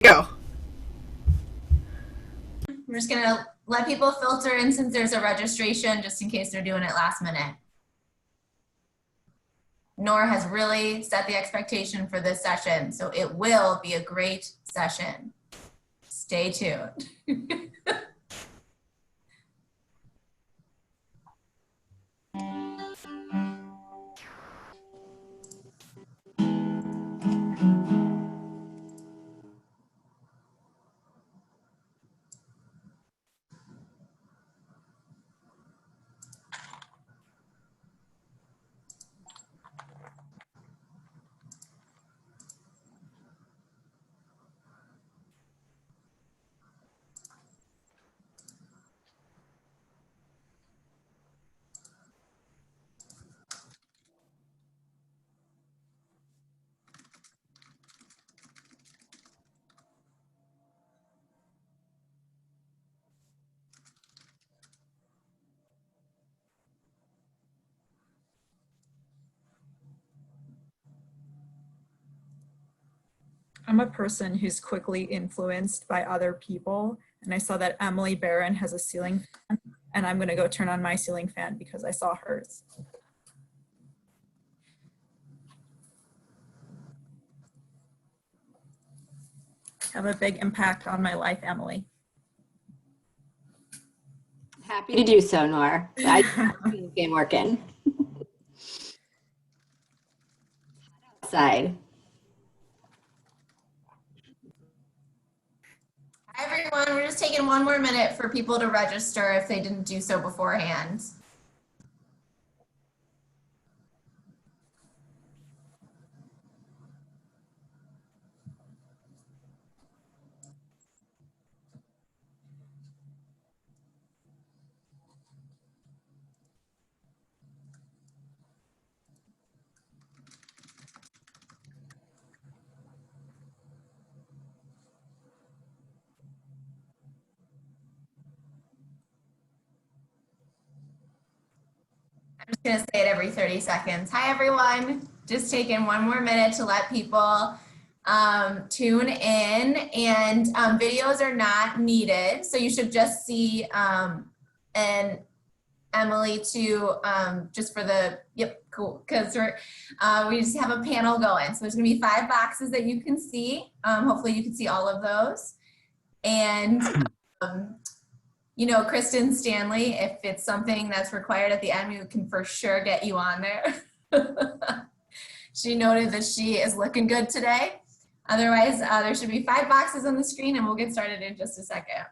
Go. We're just gonna let people filter in since there's a registration, just in case they're doing it last minute. Nora has really set the expectation for this session, so it will be a great session. Stay tuned. I'm a person who's quickly influenced by other people, and I saw that Emily Barron has a ceiling fan, and I'm gonna go turn on my ceiling fan because I saw hers. Have a big impact on my life, Emily. Happy to do so, Nor. I game working. Outside. Hi everyone, we're just taking one more minute for people to register if they didn't do so beforehand. I'm just gonna say it every 30 seconds. Hi everyone, just taking one more minute to let people tune in, and videos are not needed. So you should just see and Emily too, just for the, yep, cool, because we just have a panel going. So there's gonna be 5 boxes that you can see. Hopefully you can see all of those. And you know, Kristen Stanley, if it's something that's required at the end, we can for sure get you on there. She noted that she is looking good today. Otherwise, there should be 5 boxes on the screen, and we'll get started in just a second.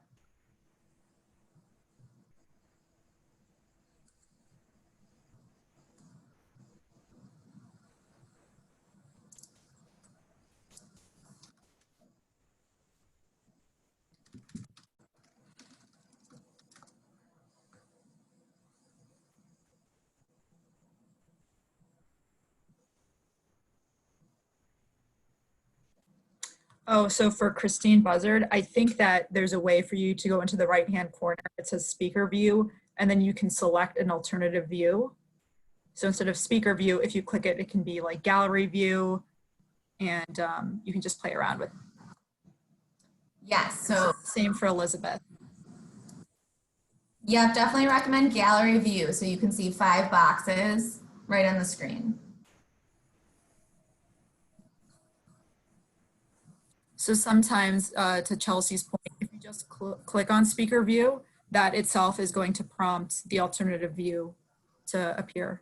Oh, so for Christine Buzzard, I think that there's a way for you to go into the right-hand corner. It says speaker view, and then you can select an alternative view. So instead of speaker view, if you click it, it can be like gallery view, and you can just play around with it. Yes, so Same for Elizabeth. yeah, definitely recommend gallery view so you can see 5 boxes right on the screen. So sometimes, to Chelsea's point, if you just click on speaker view, that itself is going to prompt the alternative view to appear.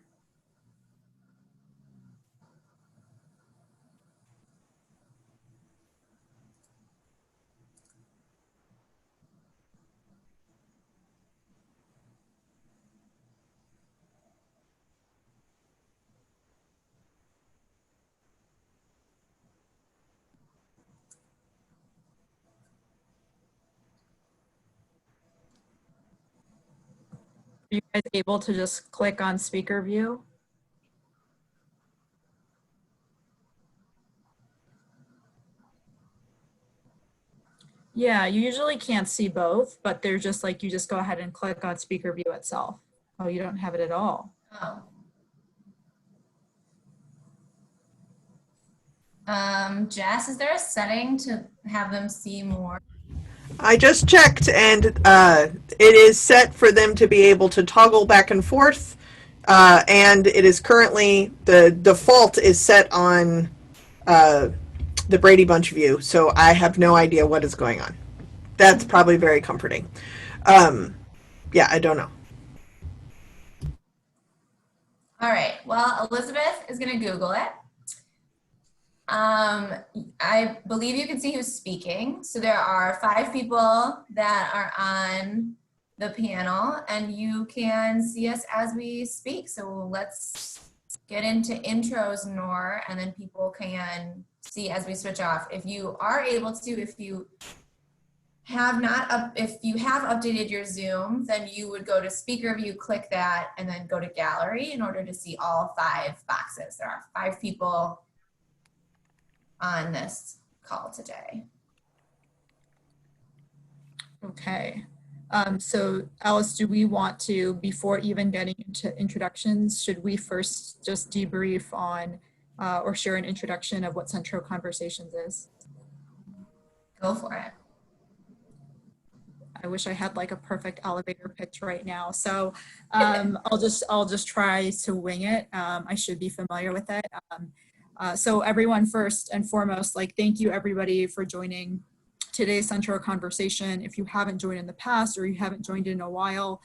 Are you guys able to just click on speaker view? Yeah, you usually can't see both, but they're just like, you just go ahead and click on speaker view itself. Oh, you don't have it at all. Oh. Jess, is there a setting to have them see more? I just checked, and it is set for them to be able to toggle back and forth, and it is currently, the default is set on the Brady Bunch view, so I have no idea what is going on. That's probably very comforting. Yeah, I don't know. All right, well, Elizabeth is gonna Google it. I believe you can see who's speaking. So there are 5 people that are on the panel, and you can see us as we speak. So let's get into intros, Nor, and then people can see as we switch off. If you are able to, if you have updated your Zoom, then you would go to speaker view, click that, and then go to gallery in order to see all 5 boxes. There are 5 people on this call today. Okay. So Alice, do we want to, before even getting into introductions, should we first just debrief on or share an introduction of what Centro Conversations is? Go for it. I wish I had like a perfect elevator pitch right now. So I'll just try to wing it. I should be familiar with it. So everyone, first and foremost, like, thank you everybody for joining today's Centro Conversation. If you haven't joined in the past or you haven't joined in a while,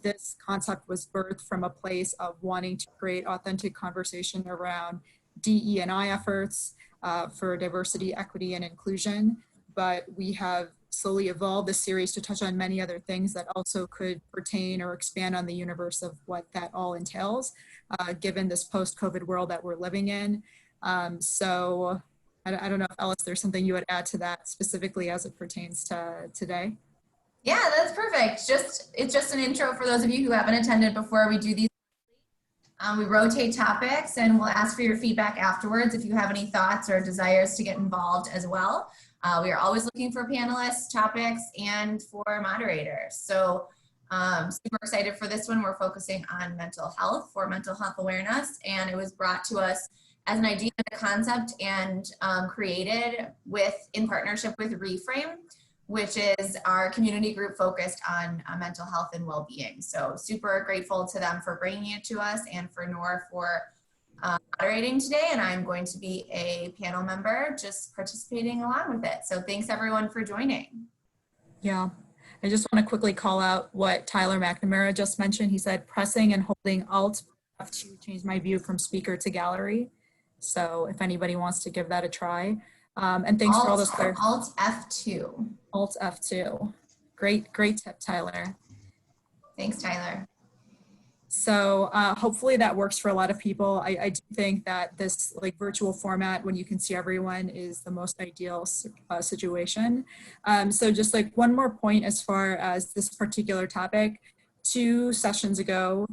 this concept was birthed from a place of wanting to create authentic conversation around DE&I efforts for diversity, equity, and inclusion. But we have slowly evolved this series to touch on many other things that also could pertain or expand on the universe of what that all entails, given this post-COVID world that we're living in. So I don't know if Alice, there's something you would add to that specifically as it pertains to today. Yeah, that's perfect. It's just an intro for those of you who haven't attended before. We do these. We rotate topics, and we'll ask for your feedback afterwards if you have any thoughts or desires to get involved as well. We are always looking for panelists, topics, and for moderators. So super excited for this one. We're focusing on mental health awareness, and it was brought to us as an idea and a concept and created in partnership with Reframe, which is our community group focused on mental health and well-being. So super grateful to them for bringing it to us, and for Nor for moderating today. And I'm going to be a panel member just participating along with it. So thanks everyone for joining. Yeah, I just want to quickly call out what Tyler McNamara just mentioned. He said, pressing and holding Alt F2 changed my view from speaker to gallery. So if anybody wants to give that a try. And thanks for all this clarification. Alt F2. Alt F2. Great tip, Tyler. Thanks, Tyler. So hopefully that works for a lot of people. I do think that this like virtual format, when you can see everyone, is the most ideal situation. So just like one more point as far as this particular topic, 2 sessions ago,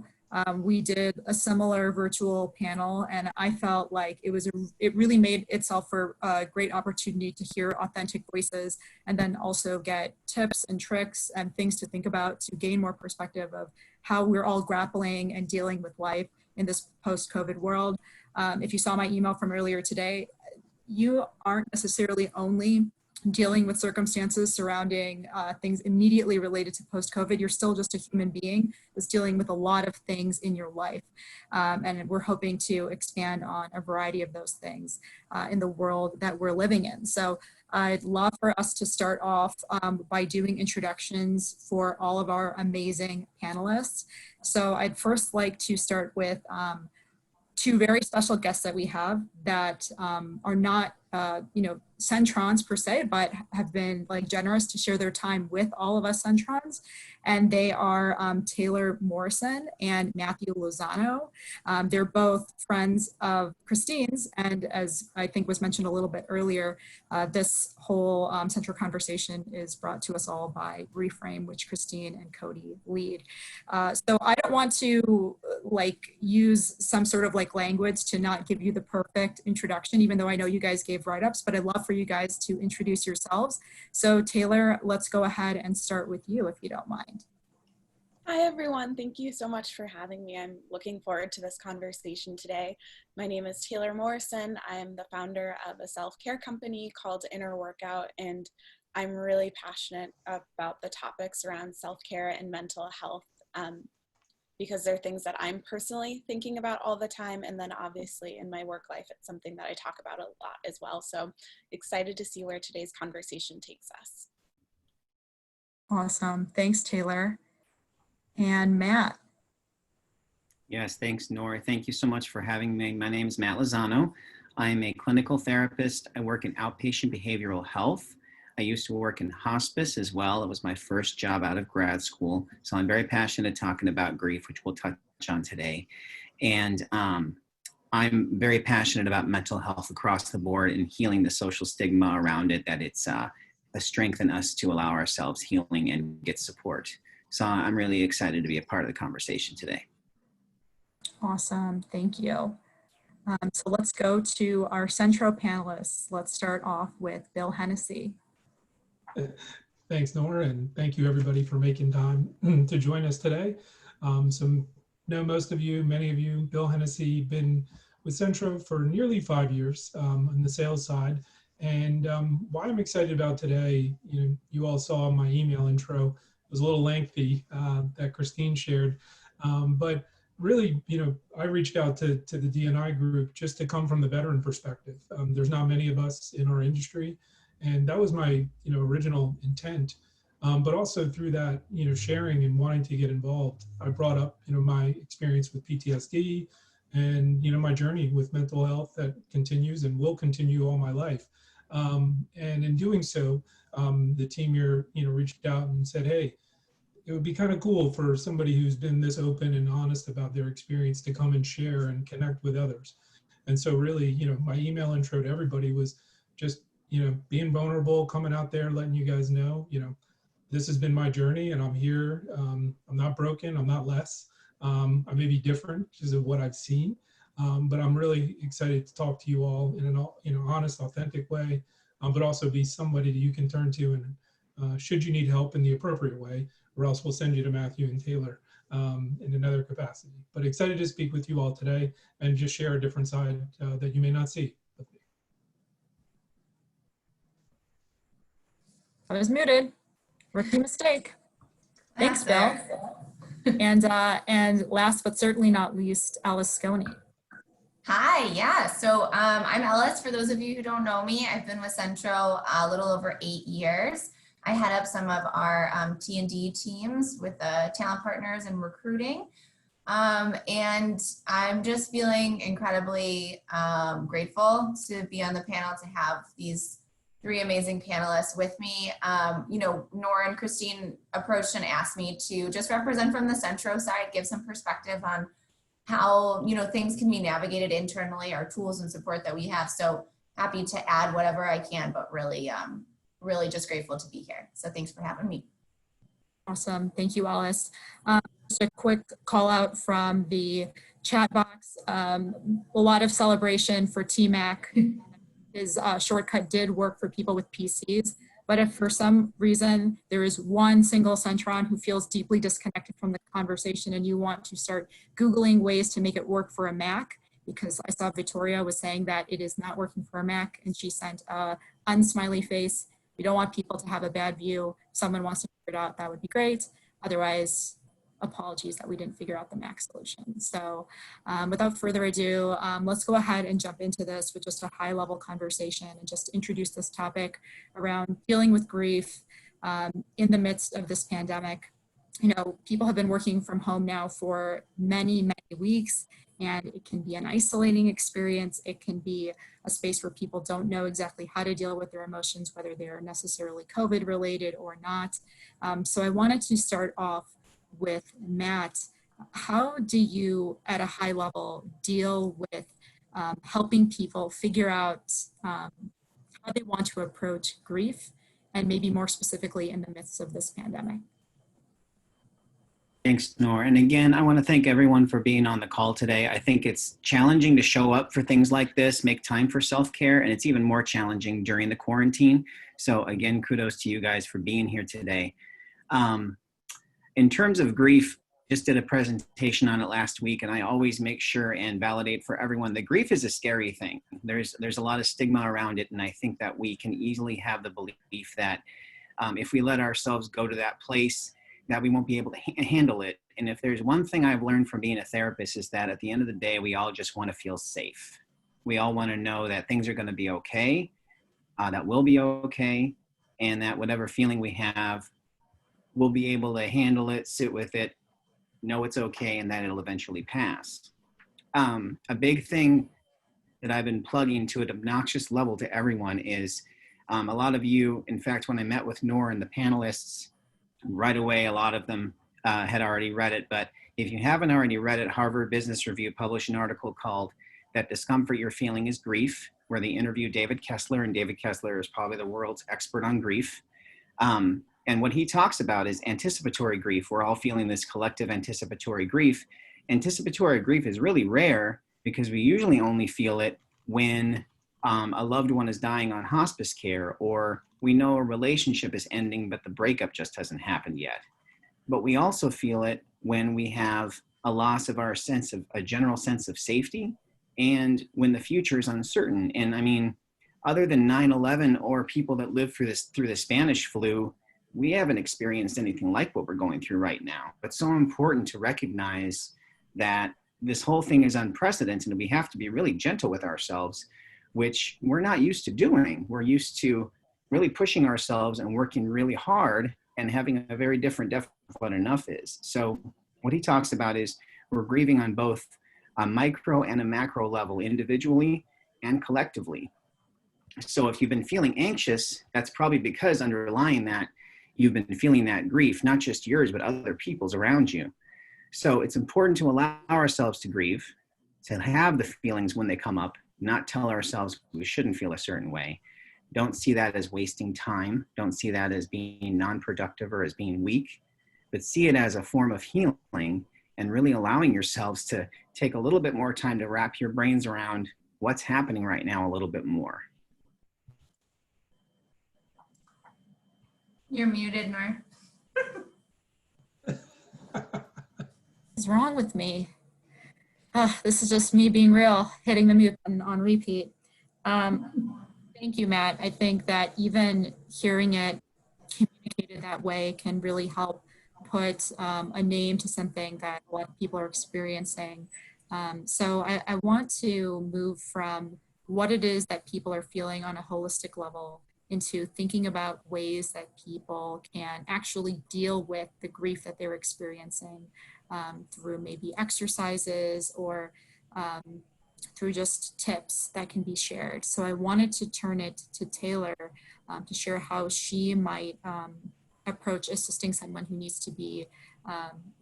we did a similar virtual panel, and I felt like it really made itself for a great opportunity to hear authentic voices, and then also get tips and tricks and things to think about to gain more perspective of how we're all grappling and dealing with life in this post-COVID world. If you saw my email from earlier today, you aren't necessarily only dealing with circumstances surrounding things immediately related to post-COVID. You're still just a human being that's dealing with a lot of things in your life. And we're hoping to expand on a variety of those things in the world that we're living in. So I'd love for us to start off by doing introductions for all of our amazing panelists. So I'd first like to start with 2 very special guests that we have that are not, Centrons per se, but have been like generous to share their time with all of us Centrons. And they are Taylor Morrison and Matthew Lozano. They're both friends of Christine's, and as I think was mentioned a little bit earlier, this whole Centro Conversation is brought to us all by Reframe, which Christine and Cody lead. So I don't want to like use some sort of like language to not give you the perfect introduction, even though I know you guys gave write-ups, but I'd love for you guys to introduce yourselves. So Taylor, let's go ahead and start with you if you don't mind. Hi, everyone. Thank you so much for having me. I'm looking forward to this conversation today. My name is Taylor Morrison. I'm the founder of a self-care company called Inner Workout, and I'm really passionate about the topics around self-care and mental health because they're things that I'm personally thinking about all the time. And then obviously in my work life, it's something that I talk about a lot as well. So excited to see where today's conversation takes us. Awesome. Thanks, Taylor. And Matt. Yes, thanks, Nora. Thank you so much for having me. My name is Matt Lozano. I'm a clinical therapist. I work in outpatient behavioral health. I used to work in hospice as well. It was my first job out of grad school. So I'm very passionate talking about grief, which we'll touch on today. And I'm very passionate about mental health across the board and healing the social stigma around it, that it's a strength in us to allow ourselves healing and get support. So I'm really excited to be a part of the conversation today. Awesome. Thank you. So let's go to our Centro panelists. Let's start off with Bill Hennessy. Thanks, Nora, and thank you everybody for making time to join us today. So know most of you, many of you, Bill Hennessy, been with Centro for nearly 5 years on the sales side. And why I'm excited about today, you all saw my email intro. It was a little lengthy that Christine shared, but really, I reached out to the D&I group just to come from the veteran perspective. There's not many of us in our industry, and that was my original intent. But also through that, sharing and wanting to get involved, I brought up my experience with PTSD and my journey with mental health that continues and will continue all my life. And in doing so, the team here reached out and said, hey, it would be kind of cool for somebody who's been this open and honest about their experience to come and share and connect with others. And so really, my email intro to everybody was just, being vulnerable, coming out there, letting you guys know, this has been my journey and I'm here. I'm not broken, I'm not less. I may be different because of what I've seen, but I'm really excited to talk to you all in an honest, authentic way, but also be somebody that you can turn to and should you need help in the appropriate way, or else we'll send you to Matthew and Taylor in another capacity. But excited to speak with you all today and just share a different side that you may not see. I was muted. Rookie mistake. Thanks, That's Bill. And last but certainly not least, Alice Sconey. Hi, yeah. So I'm Ellis. For those of you who don't know me, I've been with Centro a little over 8 years. I head up some of our T&D teams with talent partners and recruiting. And I'm just feeling incredibly grateful to be on the panel, to have these 3 amazing panelists with me. Nora and Christine approached and asked me to just represent from the Centro side, give some perspective on how, things can be navigated internally, our tools and support that we have. So happy to add whatever I can, but really, really just grateful to be here. So thanks for having me. Awesome. Thank you, Alice. Just a quick call out from the chat box. A lot of celebration for TMAC. His shortcut did work for people with PCs, but if for some reason there is one single Centron who feels deeply disconnected from the conversation and you want to start Googling ways to make it work for a Mac, because I saw Victoria was saying that it is not working for a Mac and she sent a unsmiley face. We don't want people to have a bad view. If someone wants to figure it out, that would be great. Otherwise, apologies that we didn't figure out the Mac solution. So without further ado, let's go ahead and jump into this with just a high level conversation and just introduce this topic around dealing with grief in the midst of this pandemic. People have been working from home now for many, many weeks, and it can be an isolating experience. It can be a space where people don't know exactly how to deal with their emotions, whether they're necessarily COVID related or not. So I wanted to start off with Matt. How do you, at a high level, deal with helping people figure out how they want to approach grief, and maybe more specifically in the midst of this pandemic? Thanks, Nora. And again, I want to thank everyone for being on the call today. I think it's challenging to show up for things like this, make time for self-care, and it's even more challenging during the quarantine. So again, kudos to you guys for being here today. in terms of grief, just did a presentation on it last week, and I always make sure and validate for everyone that grief is a scary thing. There's a lot of stigma around it, and I think that we can easily have the belief that if we let ourselves go to that place, that we won't be able to handle it. And if there's one thing I've learned from being a therapist is that at the end of the day, we all just want to feel safe. We all want to know that things are going to be okay, that we'll be okay, and that whatever feeling we have, we'll be able to handle it, sit with it, know it's okay, and that it'll eventually pass. A big thing that I've been plugging to an obnoxious level to everyone is a lot of you, in fact, when I met with Nora and the panelists, right away, a lot of them had already read it. But if you haven't already read it, Harvard Business Review published an article called That Discomfort You're Feeling is Grief, where they interviewed David Kessler, and David Kessler is probably the world's expert on grief. And what he talks about is anticipatory grief. We're all feeling this collective anticipatory grief. Anticipatory grief is really rare because we usually only feel it when a loved one is dying on hospice care, or we know a relationship is ending, but the breakup just hasn't happened yet. But we also feel it when we have a loss of our a general sense of safety, and when the future is uncertain. And I mean, other than 9/11 or people that lived through the Spanish flu, we haven't experienced anything like what we're going through right now. It's so important to recognize that this whole thing is unprecedented, and we have to be really gentle with ourselves, which we're not used to doing. We're used to really pushing ourselves and working really hard and having a very different definition of what enough is. So what he talks about is we're grieving on both a micro and a macro level, individually and collectively. So if you've been feeling anxious, that's probably because underlying that, you've been feeling that grief, not just yours, but other people's around you. So it's important to allow ourselves to grieve, to have the feelings when they come up, not tell ourselves we shouldn't feel a certain way. Don't see that as wasting time. Don't see that as being non-productive or as being weak, but see it as a form of healing and really allowing yourselves to take a little bit more time to wrap your brains around what's happening right now a little bit more. You're muted, Nor. What's wrong with me? This is just me being real, hitting the mute button on repeat. Thank you, Matt. I think that even hearing it communicated that way can really help put a name to something that a lot of people are experiencing. So I want to move from what it is that people are feeling on a holistic level into thinking about ways that people can actually deal with the grief that they're experiencing through maybe exercises or through just tips that can be shared. So I wanted to turn it to Taylor to share how she might approach assisting someone who needs to be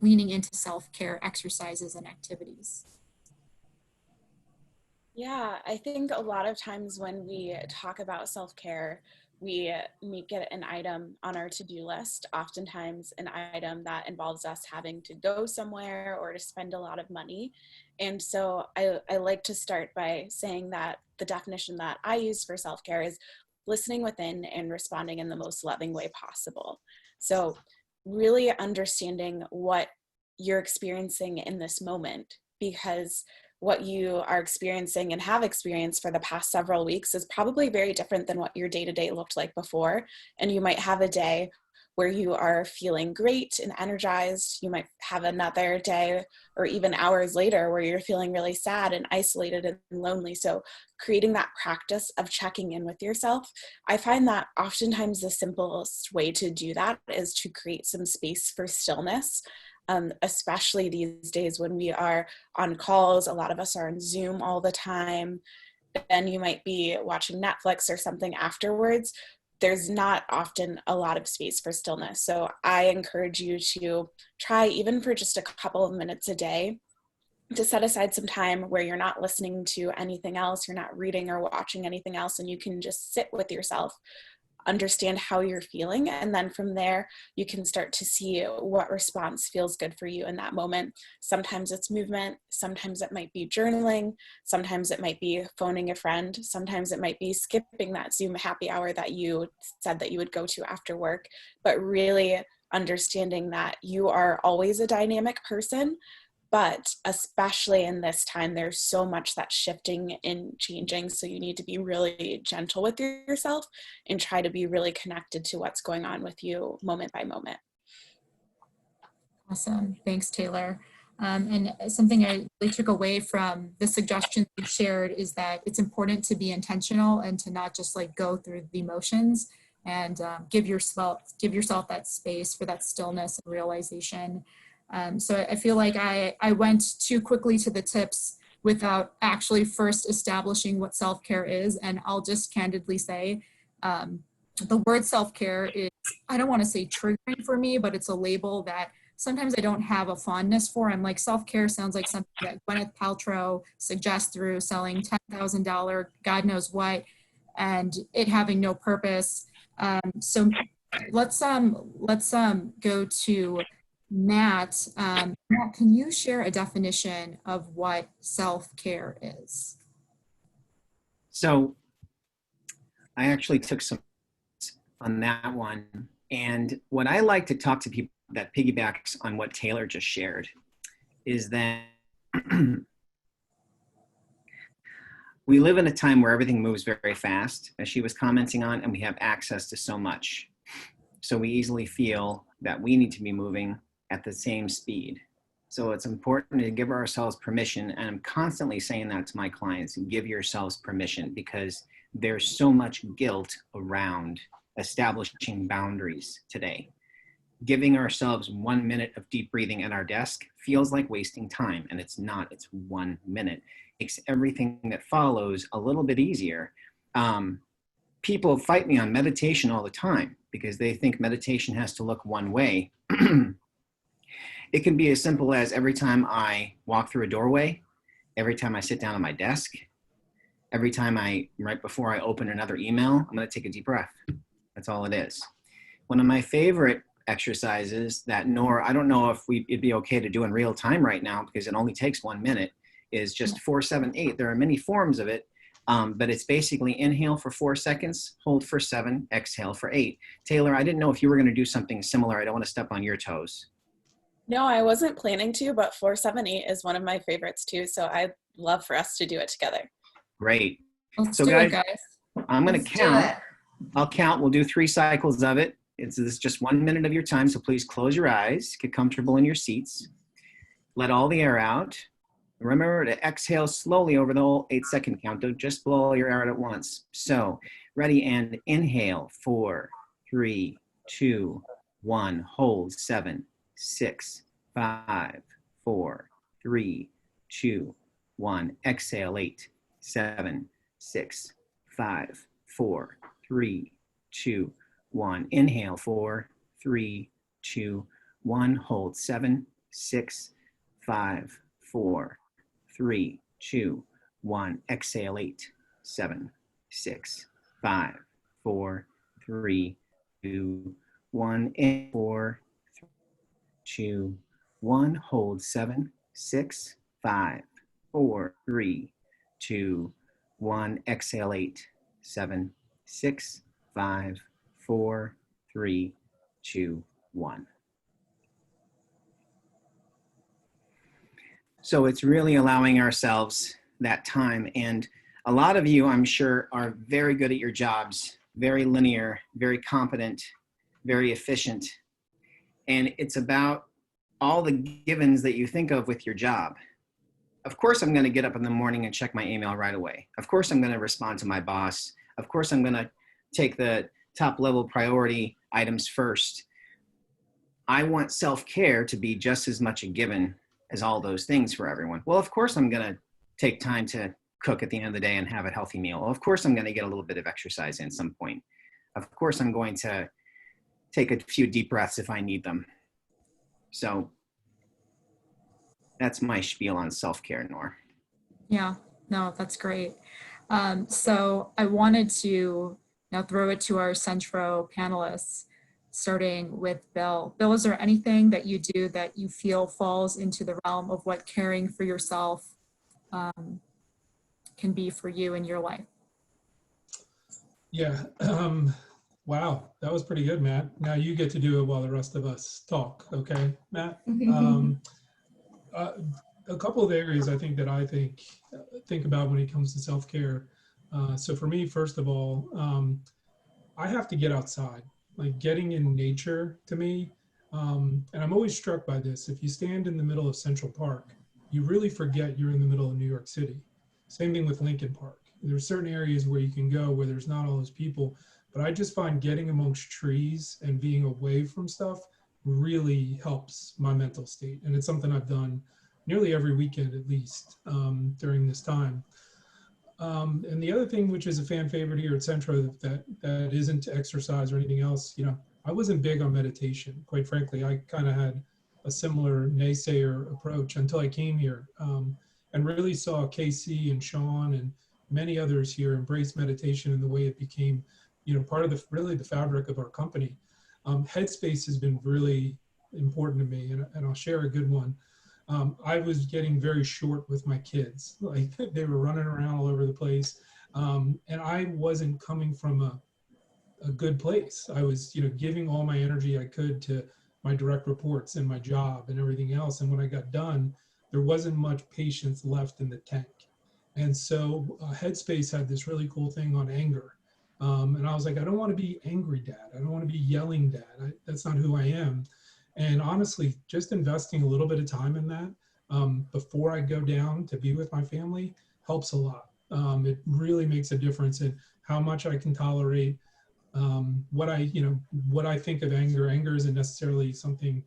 leaning into self-care exercises and activities. Yeah, I think a lot of times when we talk about self-care, we make it an item on our to-do list, oftentimes an item that involves us having to go somewhere or to spend a lot of money. And so I like to start by saying that the definition that I use for self-care is listening within and responding in the most loving way possible. So really understanding what you're experiencing in this moment, because what you are experiencing and have experienced for the past several weeks is probably very different than what your day-to-day looked like before. And you might have a day where you are feeling great and energized. You might have another day or even hours later where you're feeling really sad and isolated and lonely. So creating that practice of checking in with yourself, I find that oftentimes the simplest way to do that is to create some space for stillness. Especially these days when we are on calls, a lot of us are on Zoom all the time, then you might be watching Netflix or something afterwards. There's not often a lot of space for stillness. So I encourage you to try, even for just a couple of minutes a day, to set aside some time where you're not listening to anything else, you're not reading or watching anything else, and you can just sit with yourself, understand how you're feeling, and then from there you can start to see what response feels good for you in that moment. Sometimes it's movement, sometimes it might be journaling, sometimes it might be phoning a friend, sometimes it might be skipping that Zoom happy hour that you said that you would go to after work. But really understanding that you are always a dynamic person, but especially in this time, there's so much that's shifting and changing. So you need to be really gentle with yourself and try to be really connected to what's going on with you moment by moment. Awesome. Thanks, Taylor. And something I really took away from the suggestions you shared is that it's important to be intentional and to not just like go through the motions, and give yourself that space for that stillness and realization. So I feel like I went too quickly to the tips without actually first establishing what self-care is. And I'll just candidly say, the word self-care is, I don't want to say triggering for me, but it's a label that sometimes I don't have a fondness for. I'm like, self-care sounds like something that Gwyneth Paltrow suggests through selling $10,000, God knows what, and it having no purpose. So let's go to Matt. Matt, can you share a definition of what self-care is? So I actually took some on that one. And what I like to talk to people that piggybacks on what Taylor just shared is that we live in a time where everything moves very fast, as she was commenting on, and we have access to so much. So we easily feel that we need to be moving at the same speed. So it's important to give ourselves permission, and I'm constantly saying that to my clients, give yourselves permission, because there's so much guilt around establishing boundaries today. Giving ourselves 1 minute of deep breathing at our desk feels like wasting time, and it's not. It's 1 minute. It makes everything that follows a little bit easier. People fight me on meditation all the time because they think meditation has to look one way. It can be as simple as every time I walk through a doorway, every time I sit down at my desk, every time right before I open another email, I'm going to take a deep breath. That's all it is. One of my favorite exercises that, Nora, I don't know if it'd be okay to do in real time right now because it only takes 1 minute, is just 4-7-8. There are many forms of it, but it's basically inhale for 4 seconds, hold for 7, exhale for 8. Taylor, I didn't know if you were going to do something similar. I don't want to step on your toes. No, I wasn't planning to, but 4-7-8 is one of my favorites too. So I'd love for us to do it together. Great. Let's So do guys, it, guys. I'm going to Let's do count. it. I'll count. We'll do 3 cycles of it. This is just 1 minute of your time, so please close your eyes. Get comfortable in your seats. Let all the air out. Remember to exhale slowly over the whole 8-second count. Don't just blow all your air out at once. So, ready, and inhale. 4, 3, 2, 1. Hold. 7, 6, 5, 4, 3, 2, 1. Exhale. 8, 7, 6, 5, 4, 3, 2, 1. Inhale. 4, 3, 2, 1. Hold. 7, 6, 5, 4, 3, 2, 1. Exhale. 8, 7, 6, 5, 4, 3, 2, 1. In 4, 2, 1. Hold. 7, 6, 5, 4, 3, 2, 1. Exhale. 8, 7, 6, 5, 4, 3, 2, 1. So it's really allowing ourselves that time. And a lot of you, I'm sure, are very good at your jobs, very linear, very competent, very efficient. And it's about all the givens that you think of with your job. Of course, I'm going to get up in the morning and check my email right away. Of course, I'm going to respond to my boss. Of course, I'm going to take the top level priority items first. I want self-care to be just as much a given as all those things for everyone. Well, of course, I'm going to take time to cook at the end of the day and have a healthy meal. Well, of course, I'm going to get a little bit of exercise in some point. Of course, I'm going to take a few deep breaths if I need them. So that's my spiel on self-care, Nor. Yeah, no, that's great. So I wanted to now throw it to our Centro panelists, starting with Bill. Bill, is there anything that you do that you feel falls into the realm of what caring for yourself can be for you in your life? Yeah, Wow, that was pretty good, Matt. Now you get to do it while the rest of us talk, okay, Matt? Uh, a couple of areas I think that think about when it comes to self-care. So for me, first of all, I have to get outside, like getting in nature to me. And I'm always struck by this. If you stand in the middle of Central Park, you really forget you're in the middle of New York City. Same thing with Lincoln Park. There's certain areas where you can go where there's not all those people, but I just find getting amongst trees and being away from stuff really helps my mental state. And it's something I've done nearly every weekend, at least during this time. And the other thing, which is a fan favorite here at Centro, that isn't exercise or anything else, I wasn't big on meditation. Quite frankly, I kind of had a similar naysayer approach until I came here, and really saw Casey and Sean and many others here embrace meditation in the way it became, part of the fabric of our company. Headspace has been really important to me, and I'll share a good one. I was getting very short with my kids. Like they were running around all over the place. And I wasn't coming from a good place. I was, giving all my energy I could to my direct reports and my job and everything else. And when I got done, there wasn't much patience left in the tank. And so Headspace had this really cool thing on anger. And I was like, I don't want to be angry dad. I don't want to be yelling dad. That's not who I am. And honestly, just investing a little bit of time in that before I go down to be with my family helps a lot. It really makes a difference in how much I can tolerate. What I think of anger. Anger isn't necessarily something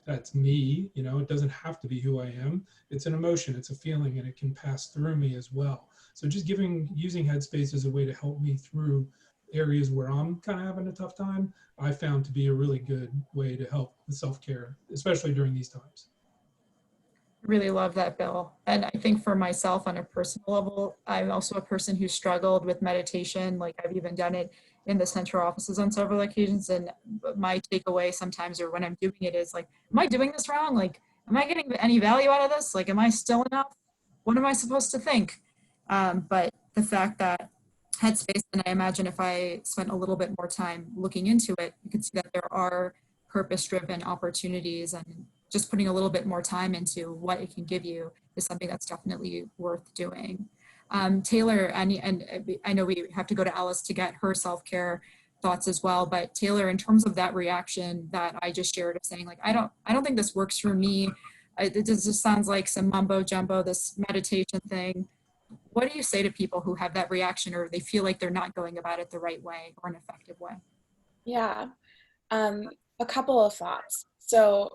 that's me. It doesn't have to be who I am. It's an emotion, it's a feeling, and it can pass through me as well. So just using Headspace as a way to help me through areas where I'm kind of having a tough time, I found to be a really good way to help with self-care, especially during these times. Really love that, Bill. And I think for myself on a personal level, I'm also a person who struggled with meditation. Like I've even done it in the Centro offices on several occasions. And my takeaway sometimes, or when I'm doing it, is like, am I doing this wrong? Like, am I getting any value out of this? Like, am I still enough? What am I supposed to think? But the fact that Headspace, and I imagine if I spent a little bit more time looking into it, you can see that there are purpose-driven opportunities, and just putting a little bit more time into what it can give you is something that's definitely worth doing. Taylor, and I know we have to go to Alice to get her self-care thoughts as well, but Taylor, in terms of that reaction that I just shared of saying like, I don't think this works for me. It just sounds like some mumbo jumbo, this meditation thing. What do you say to people who have that reaction, or they feel like they're not going about it the right way or an effective way? Yeah, a couple of thoughts. So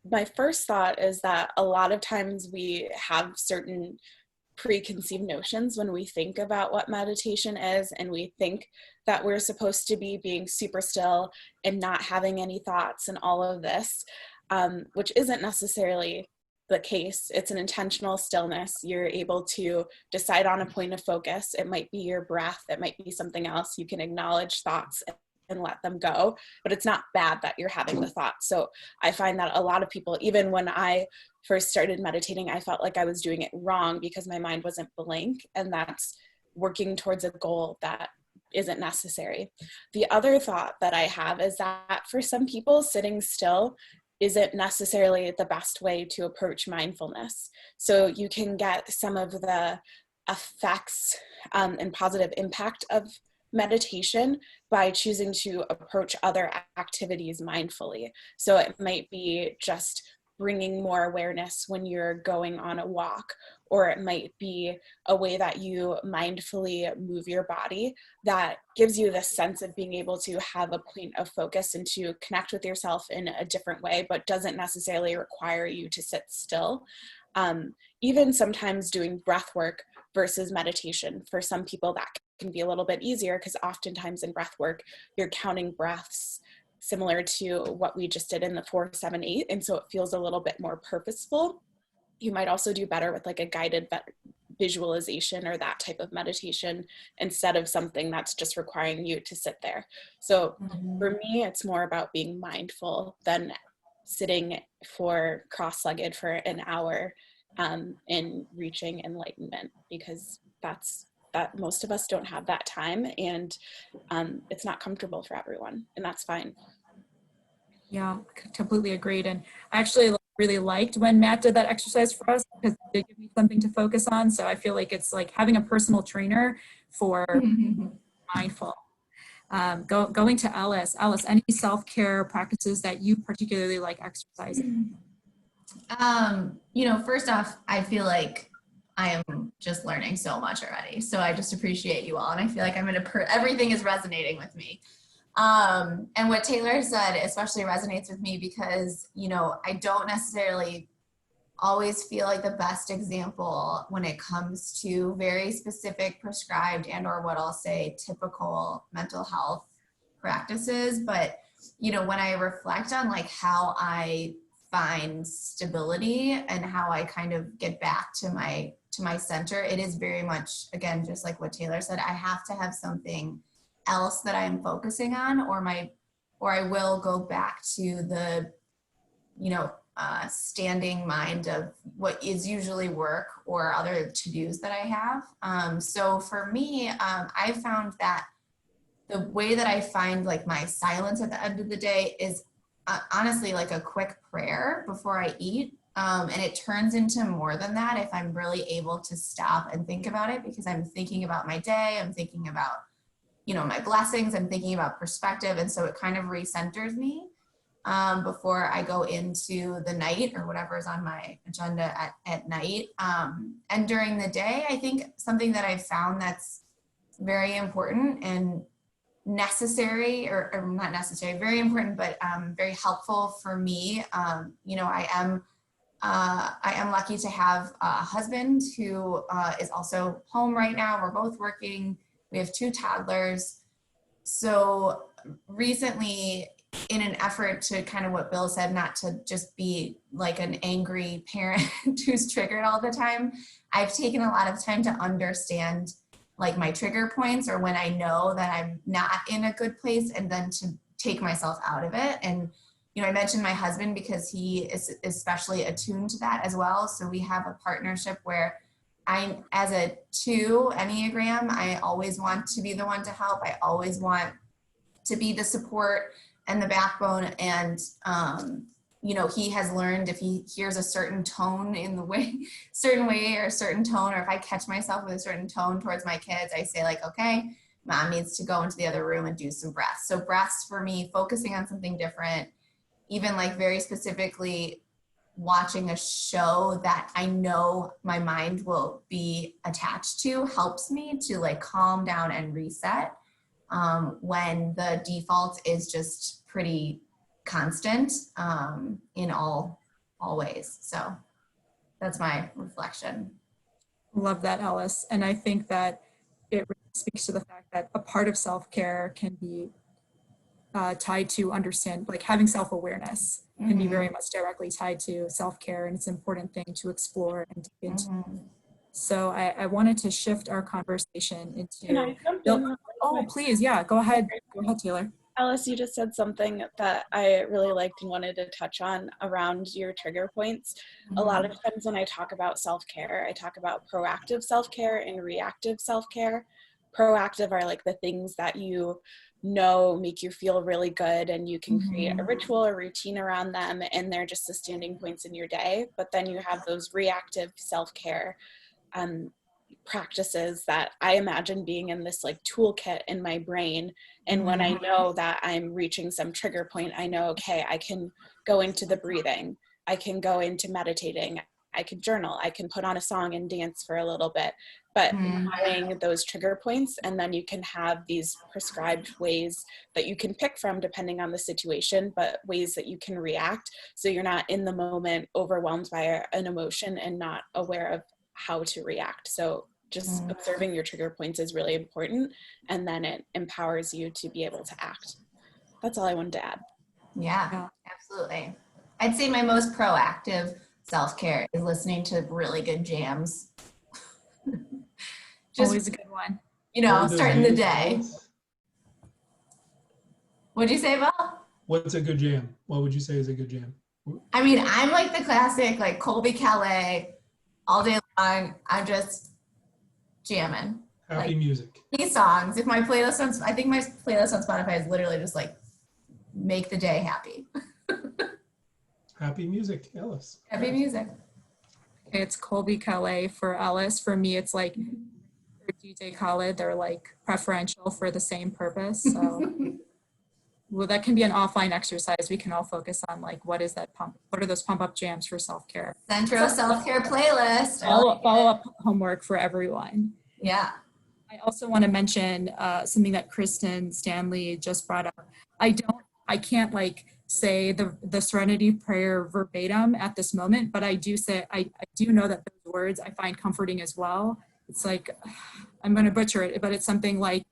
my first thought is that a lot of times we have certain preconceived notions when we think about what meditation is, and we think that we're supposed to be being super still and not having any thoughts and all of this, which isn't necessarily the case. It's an intentional stillness. You're able to decide on a point of focus. It might be your breath, it might be something else. You can acknowledge thoughts and let them go, but it's not bad that you're having the thoughts. So I find that a lot of people, even when I first started meditating, I felt like I was doing it wrong because my mind wasn't blank, and that's working towards a goal that isn't necessary. The other thought that I have is that for some people, sitting still isn't necessarily the best way to approach mindfulness. So you can get some of the effects and positive impact of meditation by choosing to approach other activities mindfully. So it might be just bringing more awareness when you're going on a walk, or it might be a way that you mindfully move your body that gives you this sense of being able to have a point of focus and to connect with yourself in a different way, but doesn't necessarily require you to sit still. Even sometimes doing breath work versus meditation, for some people that can be a little bit easier, because oftentimes in breath work you're counting breaths similar to what we just did in the 4-7-8, and so it feels a little bit more purposeful. You might also do better with like a guided visualization or that type of meditation instead of something that's just requiring you to sit there. So for me, it's more about being mindful than sitting for cross-legged for an hour and reaching enlightenment, because that's that most of us don't have that time, and it's not comfortable for everyone, and that's fine. Yeah, completely agreed. And I actually really liked when Matt did that exercise for us because it did give me something to focus on. So I feel like it's like having a personal trainer for mindful. Going to Alice. Alice, any self-care practices that you particularly like exercising? First off, I feel like I am just learning so much already. So I just appreciate you all. And I feel like everything is resonating with me. And what Taylor said especially resonates with me because, I don't necessarily always feel like the best example when it comes to very specific prescribed and or what I'll say typical mental health practices. But, when I reflect on like how I find stability and how I kind of get back to my center, it is very much, again, just like what Taylor said, I have to have something else that I am focusing on, or I will go back to the, standing mind of what is usually work or other to-dos that I have. So for me, I found that the way that I find like my silence at the end of the day is honestly like a quick prayer before I eat. And it turns into more than that if I'm really able to stop and think about it, because I'm thinking about my day, I'm thinking about my blessings, I'm thinking about perspective. And so it kind of recenters me before I go into the night or whatever is on my agenda at night. And during the day, I think something that I've found that's very important and necessary or not necessary, very important, but very helpful for me. I am lucky to have a husband who is also home right now. We're both working. We have 2 toddlers. So recently, in an effort to kind of what Bill said, not to just be like an angry parent who's triggered all the time, I've taken a lot of time to understand like my trigger points or when I know that I'm not in a good place, and then to take myself out of it. And, I mentioned my husband because he is especially attuned to that as well. So we have a partnership where as a 2 Enneagram, I always want to be the one to help. I always want to be the support and the backbone. And, he has learned if he hears a certain tone in the certain way or a certain tone, or if I catch myself with a certain tone towards my kids, I say like, okay, mom needs to go into the other room and do some breaths. So breaths for me, focusing on something different, even like very specifically watching a show that I know my mind will be attached to, helps me to like calm down and reset when the default is just pretty constant in all ways. So that's my reflection. Love that, Alice. And I think that it really speaks to the fact that a part of self-care can be tied to understand, like having self-awareness can be very much directly tied to self-care, and it's an important thing to explore and dig into. So I wanted to shift our conversation into. Can I jump in? Oh, please, yeah, go ahead. Go ahead, Taylor. Alice, you just said something that I really liked and wanted to touch on around your trigger points. A lot of times when I talk about self-care, I talk about proactive self-care and reactive self-care. Proactive are like the things that make you feel really good, and you can create a ritual or routine around them, and they're just the standing points in your day. But then you have those reactive self-care practices that I imagine being in this like toolkit in my brain. And when I know that I'm reaching some trigger point, I know, okay, I can go into the breathing, I can go into meditating, I could journal, I can put on a song and dance for a little bit, but knowing those trigger points, and then you can have these prescribed ways that you can pick from depending on the situation, but ways that you can react so you're not in the moment overwhelmed by an emotion and not aware of how to react. So just observing your trigger points is really important, and then it empowers you to be able to act. That's all I wanted to add. Yeah, absolutely. I'd say my most proactive self-care is listening to really good jams. Just, always a good one. Starting the day. What'd you say, Bill? What's a good jam? What would you say is a good jam? I mean, I'm like the classic, like Colby Calais, all day long. I'm just jamming. Happy music. These songs. If my playlist on, I think my playlist on Spotify is literally just like make the day happy. Happy music, Ellis. Happy music. It's Colby Calais for Ellis. For me, it's like for DJ Khaled, they're like preferential for the same purpose. So well, that can be an offline exercise. We can all focus on like, what is that pump? What are those pump up jams for self-care? Centro self-care playlist. Follow up homework for everyone. Yeah. I also want to mention something that Kristen Stanley just brought up. I can't like say the Serenity Prayer verbatim at this moment, but I do say, I do know that those words I find comforting as well. It's like, I'm going to butcher it, but it's something like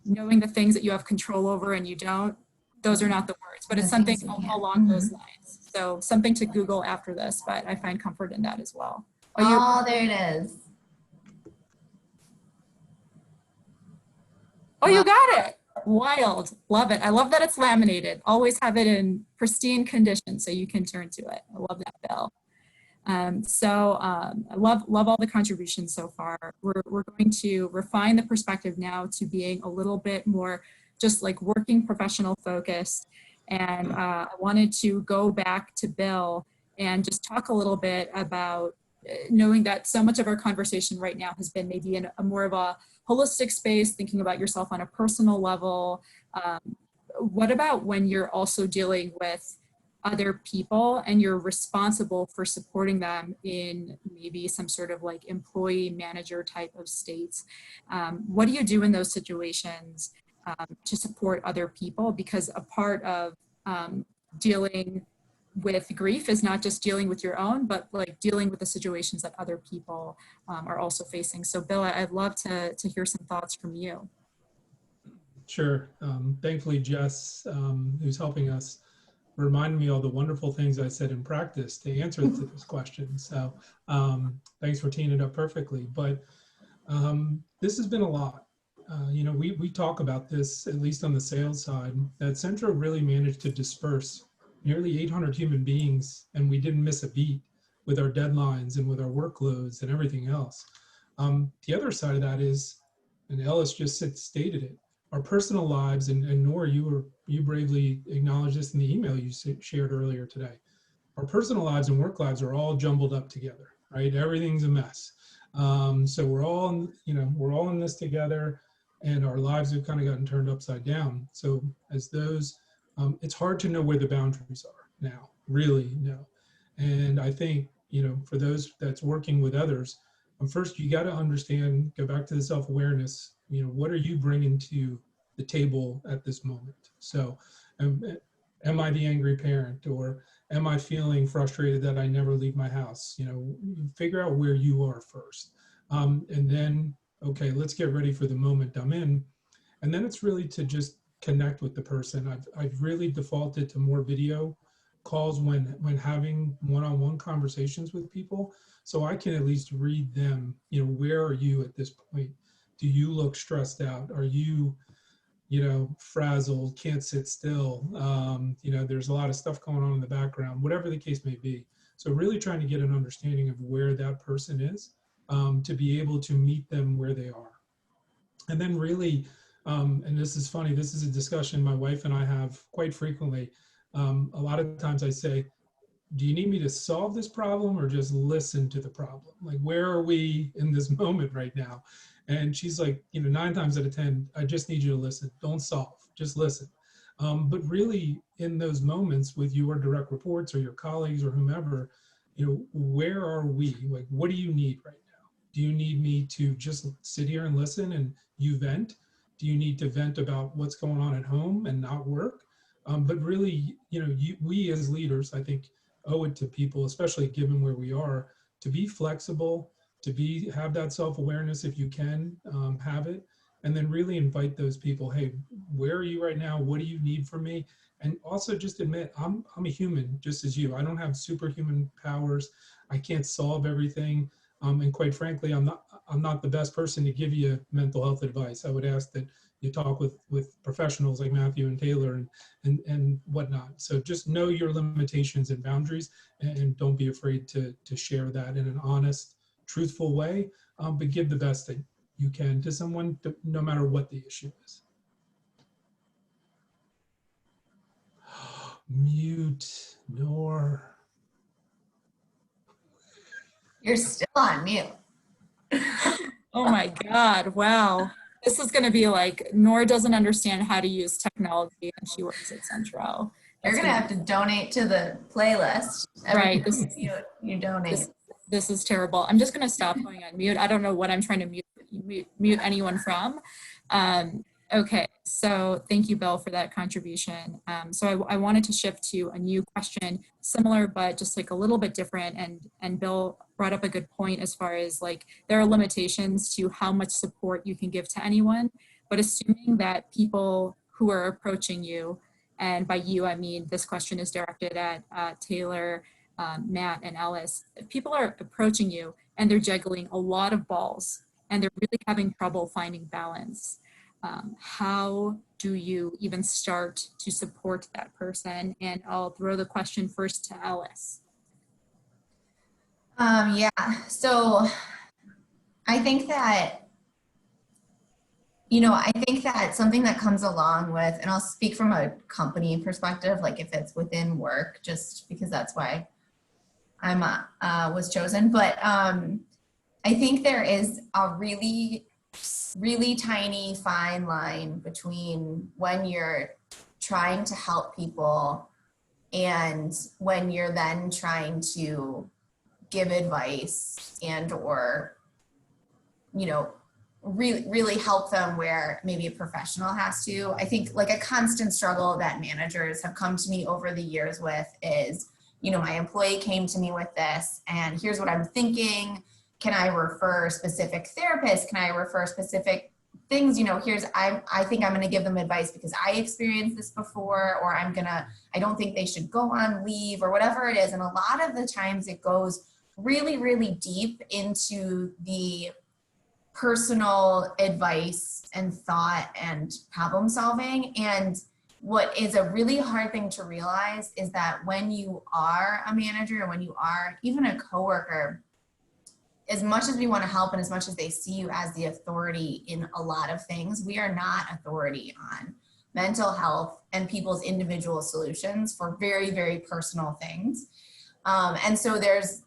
knowing the things that you have control over and you don't. Those are not the words, but it's something along those lines. So something to Google after this, but I find comfort in that as well. Oh, there it is. Oh, you got it. Wild. Love it. I love that it's laminated. Always have it in pristine condition so you can turn to it. I love that, Bill. I love all the contributions so far. We're going to refine the perspective now to being a little bit more just like working professional focused. And I wanted to go back to Bill and just talk a little bit about knowing that so much of our conversation right now has been maybe in a more of a holistic space, thinking about yourself on a personal level. What about when you're also dealing with other people and you're responsible for supporting them in maybe some sort of like employee manager type of states? What do you do in those situations to support other people? Because a part of dealing with grief is not just dealing with your own, but like dealing with the situations that other people are also facing. So Bill, I'd love to hear some thoughts from you. Sure. Thankfully, Jess, who's helping us, reminded me all the wonderful things I said in practice to answer to this question. So thanks for teeing it up perfectly. But this has been a lot. We talk about this, at least on the sales side, that Centro really managed to disperse nearly 800 human beings, and we didn't miss a beat with our deadlines and with our workloads and everything else. The other side of that is, and Ellis just stated it, our personal lives, and Nora, you bravely acknowledged this in the email you shared earlier today. Our personal lives and work lives are all jumbled up together, right? Everything's a mess. So we're all in this together, and our lives have kind of gotten turned upside down. So as those, it's hard to know where the boundaries are now, really no. And I think, for those that's working with others, first you got to understand, go back to the self-awareness, what are you bringing to the table at this moment? So am I the angry parent, or am I feeling frustrated that I never leave my house? Figure out where you are first. And then, okay, let's get ready for the moment I'm in. And then it's really to just connect with the person. I've really defaulted to more video calls when having one-on-one conversations with people, so I can at least read them. Where are you at this point? Do you look stressed out? Are you frazzled, can't sit still? There's a lot of stuff going on in the background, whatever the case may be. So really trying to get an understanding of where that person is, to be able to meet them where they are. And then really, and this is funny, this is a discussion my wife and I have quite frequently. A lot of times I say, do you need me to solve this problem or just listen to the problem? Like, where are we in this moment right now? And she's like, 9 times out of 10, I just need you to listen. Don't solve, just listen. But really in those moments with your direct reports or your colleagues or whomever, where are we? Like, what do you need right now? Do you need me to just sit here and listen and you vent? Do you need to vent about what's going on at home and not work? But really, we as leaders, I think, owe it to people, especially given where we are, to be flexible, to have that self-awareness if you can have it, and then really invite those people, hey, where are you right now? What do you need from me? And also just admit, I'm a human just as you. I don't have superhuman powers. I can't solve everything. And quite frankly, I'm not the best person to give you mental health advice. I would ask that you talk with professionals like Matthew and Taylor and whatnot. So just know your limitations and boundaries, and don't be afraid to share that in an honest, truthful way, but give the best that you can to someone, no matter what the issue is. Mute, Nor. You're still on mute. Oh my God, wow. This is gonna be like, Nora doesn't understand how to use technology and she works at Centro. You're gonna have to donate to the playlist. Right. Every time you donate. This is terrible. I'm just gonna stop going on mute. I don't know what I'm trying to mute anyone from. Okay, so thank you, Bill, for that contribution. So I wanted to shift to a new question, similar but just like a little bit different. And Bill brought up a good point as far as like there are limitations to how much support you can give to anyone, but assuming that people who are approaching you, and by you I mean this question is directed at Taylor, Matt, and Ellis. If people are approaching you and they're juggling a lot of balls and they're really having trouble finding balance, how do you even start to support that person? And I'll throw the question first to Ellis. Yeah, so I think that, I think that something that comes along with, and I'll speak from a company perspective, like if it's within work, just because that's why I'm was chosen. But I think there is a really tiny fine line between when you're trying to help people and when you're then trying to give advice and or really help them where maybe a professional has to. I think like a constant struggle that managers have come to me over the years with is, my employee came to me with this and here's what I'm thinking. Can I refer specific therapists? Can I refer specific things? I think I'm going to give them advice because I experienced this before, or I don't think they should go on leave or whatever it is. And a lot of the times it goes really, really deep into the personal advice and thought and problem solving. And what is a really hard thing to realize is that when you are a manager, or when you are even a coworker, as much as we want to help and as much as they see you as the authority in a lot of things, we are not authority on mental health and people's individual solutions for very, very personal things. And so there's,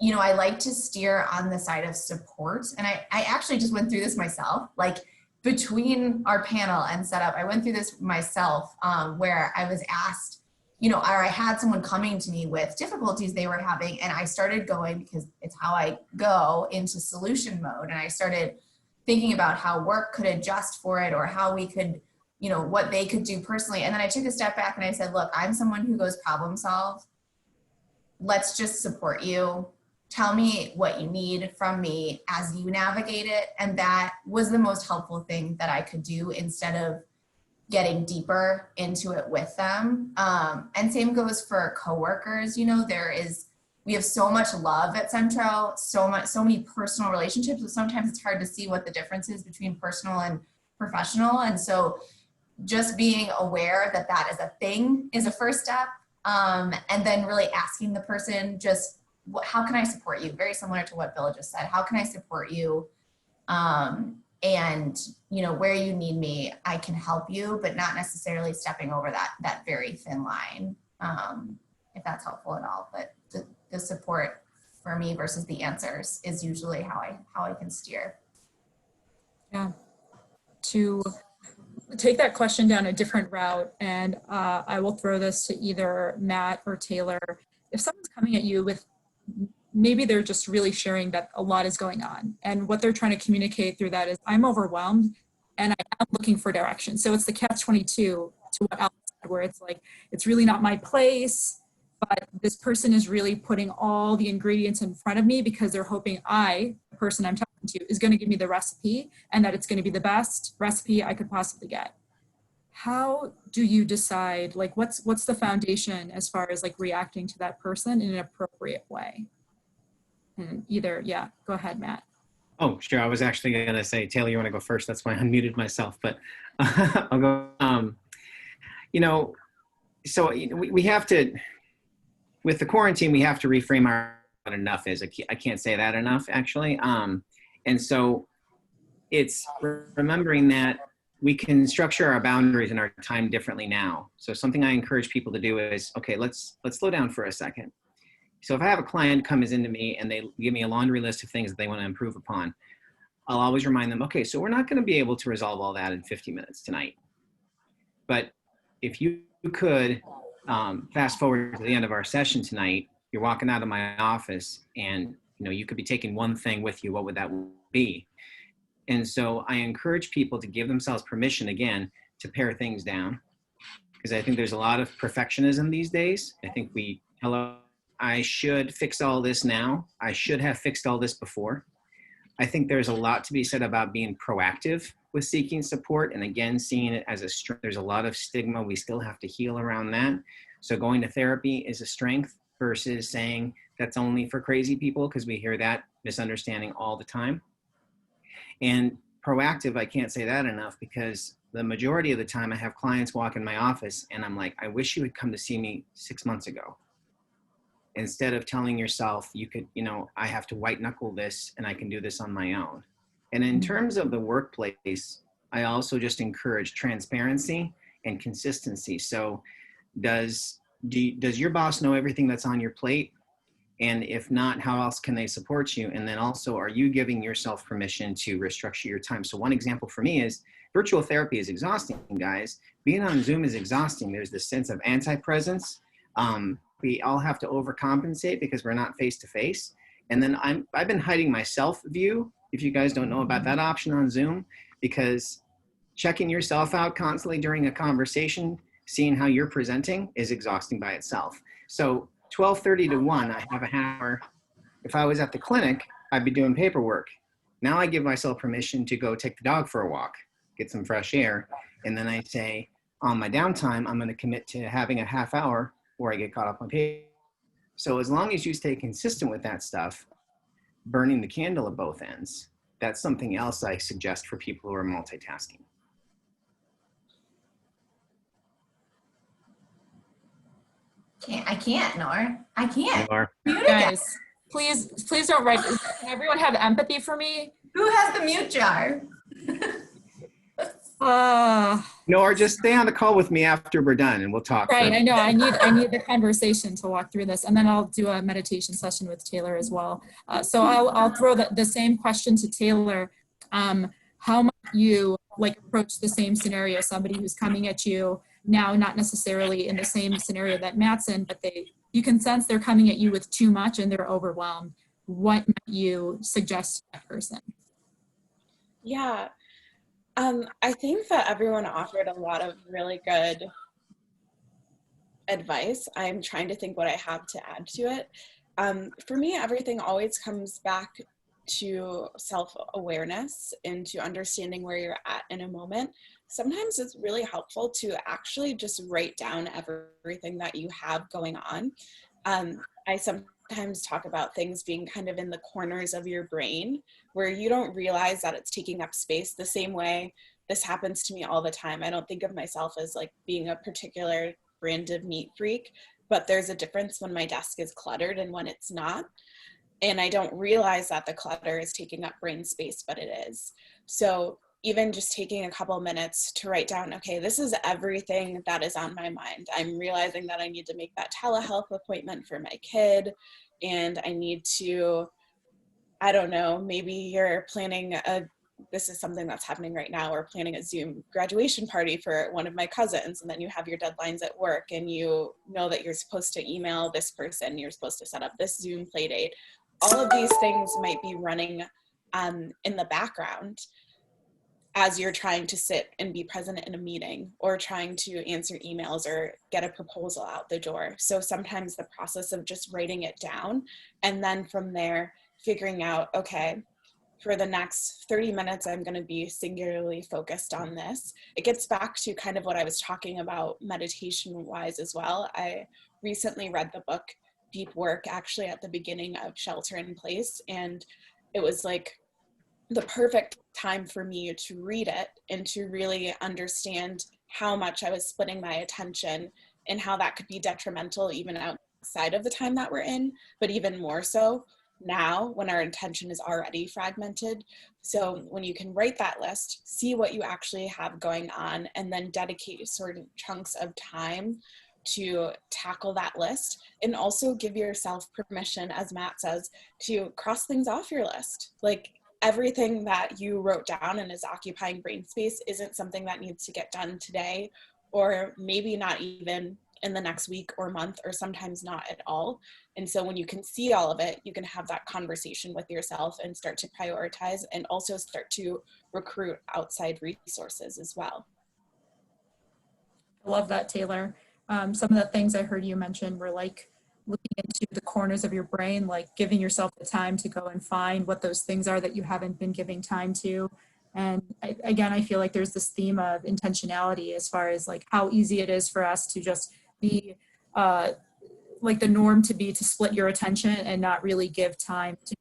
I like to steer on the side of support. And I actually just went through this myself, like between our panel and setup, I went through this myself where I was asked, or I had someone coming to me with difficulties they were having, and I started going, because it's how I go, into solution mode. And I started thinking about how work could adjust for it, or how we could, what they could do personally. And then I took a step back and I said, look, I'm someone who goes problem solve. Let's just support you. Tell me what you need from me as you navigate it. And that was the most helpful thing that I could do, instead of getting deeper into it with them. And same goes for coworkers. We have so much love at Centro, so many personal relationships, but sometimes it's hard to see what the difference is between personal and professional. And so just being aware that that is a thing is a first step. And then really asking the person, just how can I support you? Very similar to what Bill just said. How can I support you? And where you need me, I can help you, but not necessarily stepping over that very thin line, if that's helpful at all. But the support for me versus the answers is usually how I can steer. Yeah. To take that question down a different route, and I will throw this to either Matt or Taylor. If someone's coming at you with, maybe they're just really sharing that a lot is going on, and what they're trying to communicate through that is, I'm overwhelmed and I am looking for direction. So it's the catch-22 to what Alex said, where it's like, it's really not my place, but this person is really putting all the ingredients in front of me because they're hoping the person I'm talking to, is going to give me the recipe, and that it's going to be the best recipe I could possibly get. How do you decide, like, what's the foundation as far as like reacting to that person in an appropriate way? And go ahead, Matt. Oh, sure. I was actually going to say, Taylor, you want to go first? That's why I unmuted myself, but I'll go. So we have to, with the quarantine, we have to reframe what enough is. I can't say that enough, actually. And so it's remembering that we can structure our boundaries and our time differently now. So something I encourage people to do is, okay, let's slow down for a second. So if I have a client comes into me and they give me a laundry list of things that they want to improve upon, I'll always remind them, okay, so we're not going to be able to resolve all that in 50 minutes tonight. But if you could fast forward to the end of our session tonight, you're walking out of my office and you could be taking one thing with you. What would that be? And so I encourage people to give themselves permission again to pare things down, because I think there's a lot of perfectionism these days. I think I should fix all this now. I should have fixed all this before. I think there's a lot to be said about being proactive with seeking support, and again, seeing it as a strength. There's a lot of stigma. We still have to heal around that. So going to therapy is a strength versus saying that's only for crazy people, because we hear that misunderstanding all the time. And proactive, I can't say that enough, because the majority of the time I have clients walk in my office and I'm like, I wish you would come to see me 6 months ago. Instead of telling yourself I have to white knuckle this and I can do this on my own. And in terms of the workplace, I also just encourage transparency and consistency. So does your boss know everything that's on your plate? And if not, how else can they support you? And then also, are you giving yourself permission to restructure your time? So one example for me is virtual therapy is exhausting, guys. Being on Zoom is exhausting. There's this sense of anti-presence. We all have to overcompensate because we're not face-to-face. And then I've been hiding my self view, if you guys don't know about that option on Zoom, because checking yourself out constantly during a conversation, seeing how you're presenting, is exhausting by itself. So 12:30 to 1, I have a half hour. If I was at the clinic, I'd be doing paperwork. Now I give myself permission to go take the dog for a walk, get some fresh air. And then I say, on my downtime, I'm going to commit to having a half hour where I get caught up on paper. So as long as you stay consistent with that stuff, burning the candle at both ends, that's something else I suggest for people who are multitasking. I can't, Nor. I can't. Nor. Mute again. Guys, please don't write. Can everyone have empathy for me? Who has the mute jar? Nor, just stay on the call with me after we're done and we'll talk. Right, I know. I need the conversation to walk through this, and then I'll do a meditation session with Taylor as well. So I'll throw the same question to Taylor. How might you approach the same scenario? Somebody who's coming at you now, not necessarily in the same scenario that Matt's in, but you can sense they're coming at you with too much and they're overwhelmed. What might you suggest to that person? Yeah. I think that everyone offered a lot of really good advice. I'm trying to think what I have to add to it. For me, everything always comes back to self-awareness and to understanding where you're at in a moment. Sometimes it's really helpful to actually just write down everything that you have going on. I sometimes talk about things being kind of in the corners of your brain where you don't realize that it's taking up space. The same way this happens to me all the time. I don't think of myself as being a particular brand of neat freak, but there's a difference when my desk is cluttered and when it's not. And I don't realize that the clutter is taking up brain space, but it is. So even just taking a couple minutes to write down, okay, this is everything that is on my mind. I'm realizing that I need to make that telehealth appointment for my kid, and I need to, I don't know, maybe you're planning this is something that's happening right now, we're planning a Zoom graduation party for one of my cousins, and then you have your deadlines at work and you know that you're supposed to email this person, you're supposed to set up this Zoom play date. All of these things might be running in the background as you're trying to sit and be present in a meeting or trying to answer emails or get a proposal out the door. So sometimes the process of just writing it down and then from there figuring out, okay, for the next 30 minutes, I'm going to be singularly focused on this. It gets back to kind of what I was talking about meditation-wise as well. I recently read the book Deep Work actually at the beginning of Shelter in Place, and it was the perfect time for me to read it and to really understand how much I was splitting my attention and how that could be detrimental even outside of the time that we're in, but even more so now when our attention is already fragmented. So when you can write that list, see what you actually have going on, and then dedicate certain chunks of time to tackle that list, and also give yourself permission, as Matt says, to cross things off your list. Like, everything that you wrote down and is occupying brain space isn't something that needs to get done today, or maybe not even in the next week or month, or sometimes not at all. And so when you can see all of it, you can have that conversation with yourself and start to prioritize, and also start to recruit outside resources as well. I love that, Taylor. Some of the things I heard you mention were like looking into the corners of your brain, like giving yourself the time to go and find what those things are that you haven't been giving time to. And again, I feel like there's this theme of intentionality as far as like how easy it is for us to just be like the norm to be to split your attention and not really give time to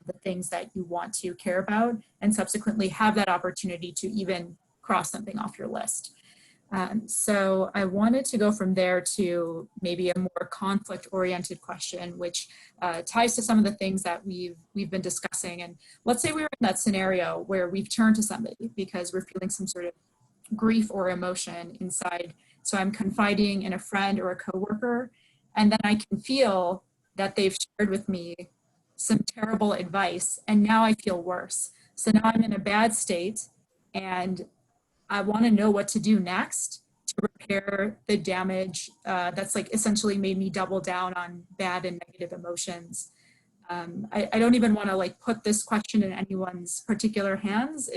the things that you want to care about, and subsequently have that opportunity to even cross something off your list. So I wanted to go from there to maybe a more conflict-oriented question, which ties to some of the things that we've been discussing. And let's say we were in that scenario where we've turned to somebody because we're feeling some sort of grief or emotion inside. So I'm confiding in a friend or a coworker, and then I can feel that they've shared with me some terrible advice, and now I feel worse. So now I'm in a bad state, and I want to know what to do next to repair the damage that's like essentially made me double down on bad and negative emotions. I don't even want to like put this question in anyone's particular hands.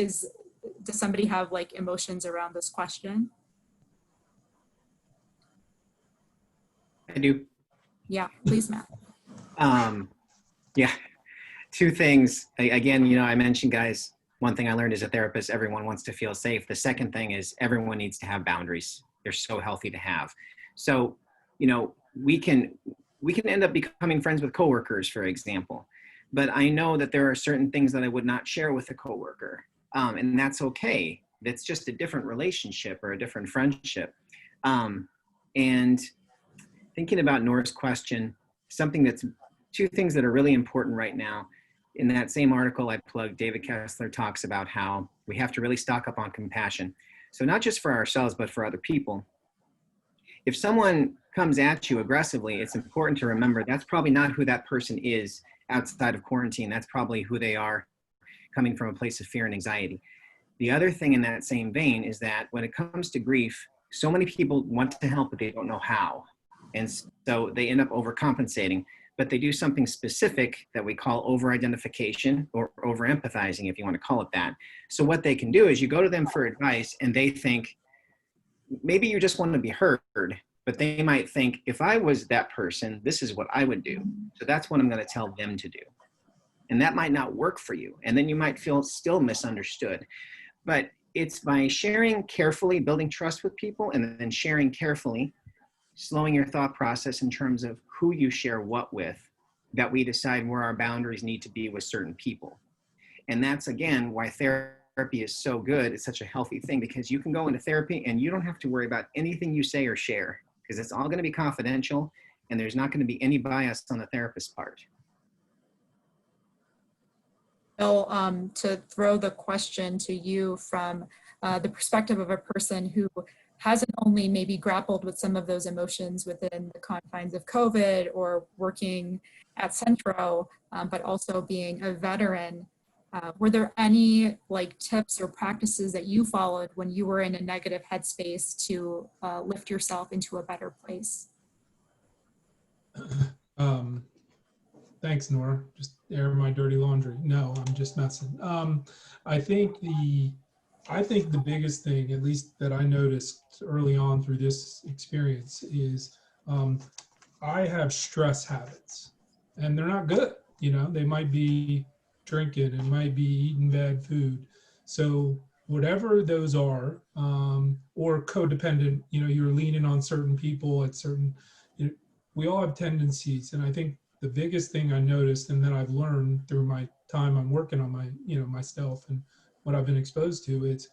Does somebody have like emotions around this question? I do. Yeah, please, Matt. Yeah, two things. Again, you know, I mentioned, guys, one thing I learned as a therapist, everyone wants to feel safe. The second thing is everyone needs to have boundaries. They're so healthy to have. So, you know, we can end up becoming friends with coworkers, for example, but I know that there are certain things that I would not share with a coworker, and that's okay. That's just a different relationship or a different friendship. And thinking about Nora's question, two things that are really important right now. In that same article I plugged, David Kessler talks about how we have to really stock up on compassion. So not just for ourselves, but for other people. If someone comes at you aggressively, it's important to remember that's probably not who that person is outside of quarantine. That's probably who they are coming from a place of fear and anxiety. The other thing in that same vein is that when it comes to grief, so many people want to help, but they don't know how. And so they end up overcompensating, but they do something specific that we call over-identification or over-empathizing, if you want to call it that. So what they can do is you go to them for advice and they think, maybe you just want to be heard, but they might think, if I was that person, this is what I would do. So that's what I'm going to tell them to do. And that might not work for you. And then you might feel still misunderstood. But it's by sharing carefully, building trust with people, and then sharing carefully, slowing your thought process in terms of who you share what with, that we decide where our boundaries need to be with certain people. And that's, again, why therapy is so good. It's such a healthy thing, because you can go into therapy and you don't have to worry about anything you say or share, because it's all going to be confidential and there's not going to be any bias on the therapist's part. Bill, to throw the question to you from the perspective of a person who hasn't only maybe grappled with some of those emotions within the confines of COVID or working at Centro, but also being a veteran, were there any like tips or practices that you followed when you were in a negative headspace to lift yourself into a better place? Thanks, Nora. Just air my dirty laundry. No, I'm just messing. I think the biggest thing, at least that I noticed early on through this experience, is I have stress habits, and they're not good. You know, they might be drinking, it might be eating bad food. So whatever those are, or codependent, you know, you're leaning on certain people at certain, we all have tendencies. And I think the biggest thing I noticed, and that I've learned through my time I'm working on my, myself and what I've been exposed to, is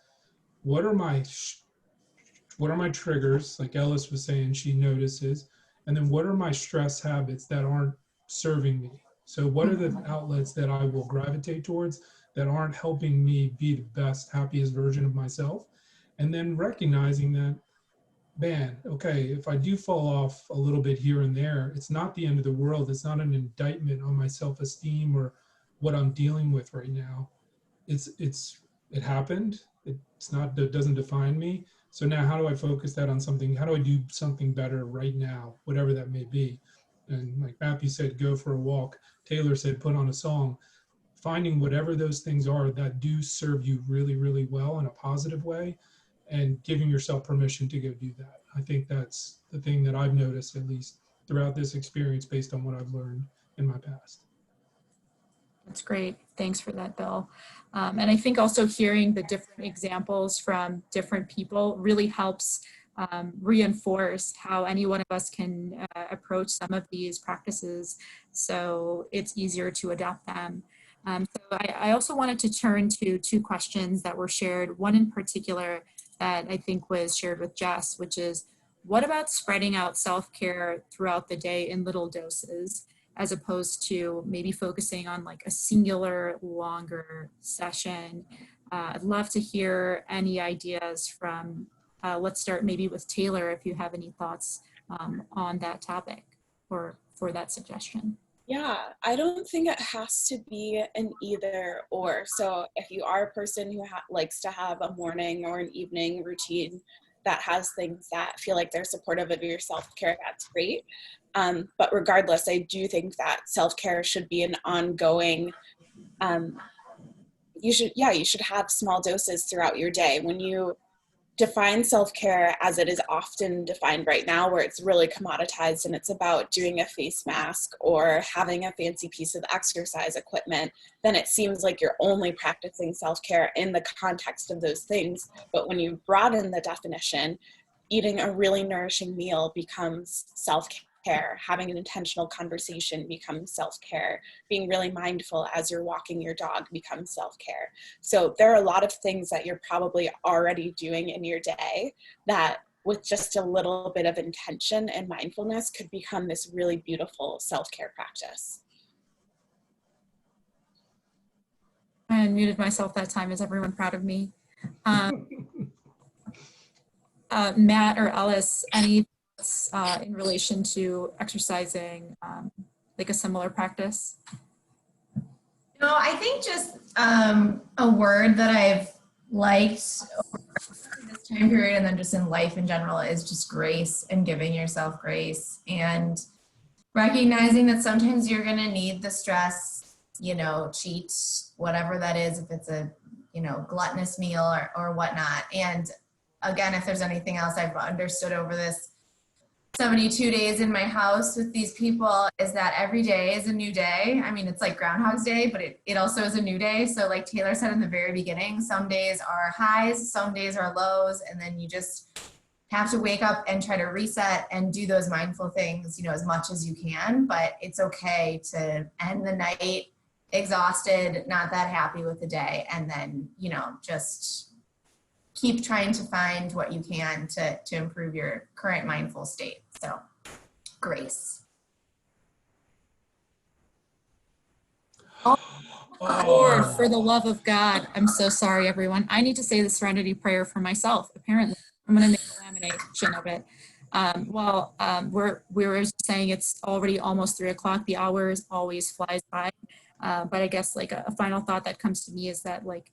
what are my triggers, like Ellis was saying, she notices, and then what are my stress habits that aren't serving me? So what are the outlets that I will gravitate towards that aren't helping me be the best, happiest version of myself? And then recognizing that, man, okay, if I do fall off a little bit here and there, it's not the end of the world. It's not an indictment on my self-esteem or what I'm dealing with right now. It happened. It's not, it doesn't define me. So now how do I focus that on something? How do I do something better right now, whatever that may be? And like Matthew said, go for a walk. Taylor said, put on a song. Finding whatever those things are that do serve you really, really well in a positive way, and giving yourself permission to go do that. I think that's the thing that I've noticed, at least throughout this experience, based on what I've learned in my past. That's great. Thanks for that, Bill. And I think also hearing the different examples from different people really helps reinforce how any one of us can approach some of these practices, so it's easier to adopt them. So I also wanted to turn to two questions that were shared, one in particular that I think was shared with Jess, which is, what about spreading out self-care throughout the day in little doses, as opposed to maybe focusing on like a singular longer session? I'd love to hear any ideas from, let's start maybe with Taylor, if you have any thoughts on that topic or for that suggestion. Yeah, I don't think it has to be an either or. So if you are a person who likes to have a morning or an evening routine that has things that feel like they're supportive of your self-care, that's great. But regardless, I do think that self-care should be an ongoing, you should have small doses throughout your day. When you define self-care as it is often defined right now, where it's really commoditized and it's about doing a face mask or having a fancy piece of exercise equipment, then it seems like you're only practicing self-care in the context of those things. But when you broaden the definition, eating a really nourishing meal becomes self-care. Having an intentional conversation becomes self-care. Being really mindful as you're walking your dog becomes self-care. So there are a lot of things that you're probably already doing in your day that with just a little bit of intention and mindfulness could become this really beautiful self-care practice. I unmuted myself that time. Is everyone proud of me? Matt or Ellis, any thoughts in relation to exercising, like a similar practice? No, I think just a word that I've liked over this time period and then just in life in general is just grace, and giving yourself grace and recognizing that sometimes you're going to need the stress, cheat, whatever that is, if it's a, gluttonous meal or whatnot. And again, if there's anything else I've understood over this 72 days in my house with these people is that every day is a new day. I mean, it's like Groundhog's Day, but it also is a new day. So like Taylor said in the very beginning, some days are highs, some days are lows, and then you just have to wake up and try to reset and do those mindful things, as much as you can. But it's okay to end the night exhausted, not that happy with the day, and then, just keep trying to find what you can to improve your current mindful state. So, grace. Lord, for the love of God, I'm so sorry, everyone. I need to say the Serenity Prayer for myself. Apparently, I'm going to make a lamination of it. We were saying it's already almost 3 o'clock. The hours always flies by. But I guess like a final thought that comes to me is that like,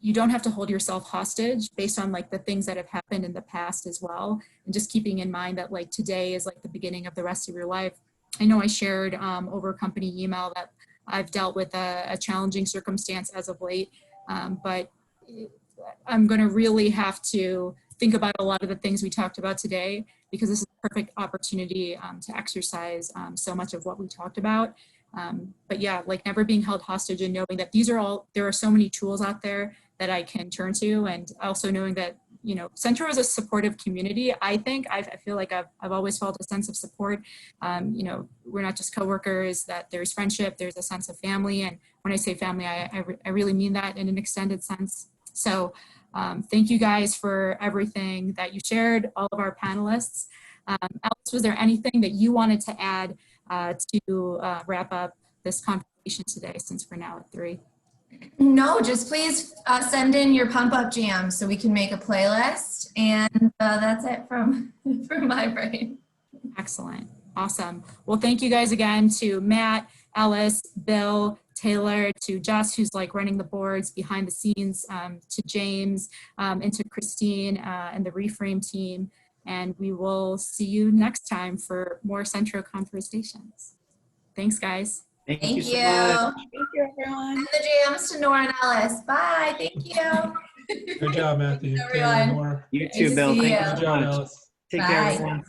you don't have to hold yourself hostage based on like the things that have happened in the past as well. And just keeping in mind that like today is like the beginning of the rest of your life. I know I shared over company email that I've dealt with a challenging circumstance as of late, but I'm going to really have to think about a lot of the things we talked about today, because this is a perfect opportunity to exercise so much of what we talked about. But yeah, like never being held hostage and knowing that there are so many tools out there that I can turn to, and also knowing that, Centro is a supportive community. I feel like I've always felt a sense of support. We're not just coworkers, that there's friendship, there's a sense of family. And when I say family, I really mean that in an extended sense. So thank you guys for everything that you shared, all of our panelists. Alice, was there anything that you wanted to add to wrap up this conversation today, since we're now at 3? No, just please send in your pump up jams so we can make a playlist. And that's it from my brain. Excellent. Awesome. Well, thank you guys again to Matt, Alice, Bill, Taylor, to Jess, who's like running the boards behind the scenes, to James, and to Christine and the Reframe team. And we will see you next time for more Centro conversations. Thanks, guys. Thank Thank you you. so much. Thank you, everyone. And the jams to Nora and Alice. Bye. Thank you. Good job, Matthew. Taylor, Everyone. Nora. You Nice too, to Bill. see Thank you. you Good so job, much. Alice. Take care, Bye. everyone.